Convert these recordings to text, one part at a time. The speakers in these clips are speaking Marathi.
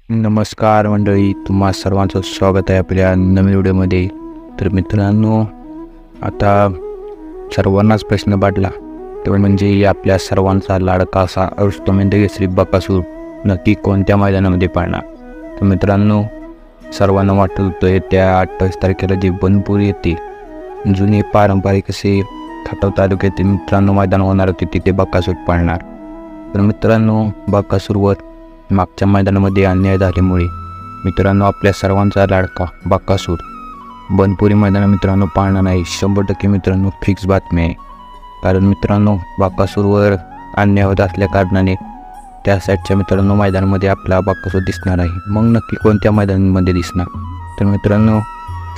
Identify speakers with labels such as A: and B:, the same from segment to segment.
A: नमस्कार मंडळी, तुम्हा सर्वांचं स्वागत आहे आपल्या नवीन व्हिडिओमध्ये. तर मित्रांनो, आता सर्वांनाच प्रश्न पडला तो म्हणजे आपल्या सर्वांचा लाडका असा अष्टमेंद्र बकासूर नक्की कोणत्या मैदानामध्ये पाळणार. तर मित्रांनो, सर्वांना वाटत होतं त्या 28 तारखेला जे बनपूर येते जुने पारंपरिक असे खटाव तालुक्यातील मित्रांनो मैदान होणार होते, तिथे बकासूर पाळणार. तर मित्रांनो, बकासूरवर मागच्या मैदानामध्ये अन्याय झाल्यामुळे मित्रांनो आपल्या सर्वांचा लाडका बकासूर बनपुरी मैदान मित्रांनो पाळणार नाही. 100% मित्रांनो फिक्स बातमी आहे. कारण मित्रांनो बकासूरवर अन्याय होत असल्या कारणाने त्या साईडच्या मित्रांनो मैदानामध्ये आपला बकासूर दिसणार आहे. मग नक्की कोणत्या मैदानामध्ये दिसणार? तर मित्रांनो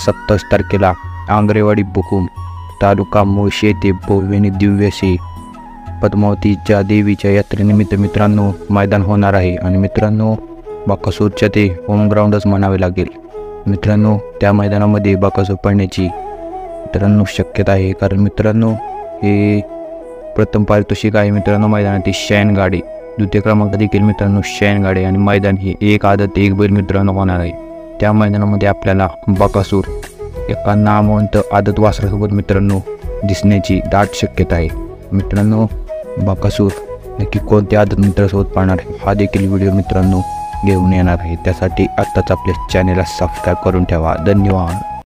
A: 27 तारखेला आंग्रेवाडी बुकुम तालुका मुळशी येथे भव्य दिव्य असे पद्मावतीच्या देवीच्या यात्रेनिमित्त मित्रांनो मैदान होणार आहे. आणि मित्रांनो बकासूरच्या ते होम ग्राउंडच म्हणावे लागेल. मित्रांनो त्या मैदानामध्ये बकासूर पडण्याची मित्रांनो शक्यता आहे. कारण मित्रांनो हे प्रथम पारितोषिक आहे मित्रांनो मैदानातील शयन गाडी, द्वितीय क्रमांक देखील मित्रांनो शयन गाडी, आणि मैदान हे एक आदत एक बैल मित्रांनो होणार आहे. त्या मैदानामध्ये आपल्याला बकासूर एका नामवंत आदत वासरासोबत मित्रांनो दिसण्याची दाट शक्यता आहे. मित्रांनो बकासूर नक्की कोणत्या आदत मित्रासोबत पाळणार आहे हा देखील व्हिडिओ मित्रांनो घेऊन येणार आहे. त्यासाठी आत्ताच आपल्या चॅनेलला सबस्क्राईब करून ठेवा. धन्यवाद.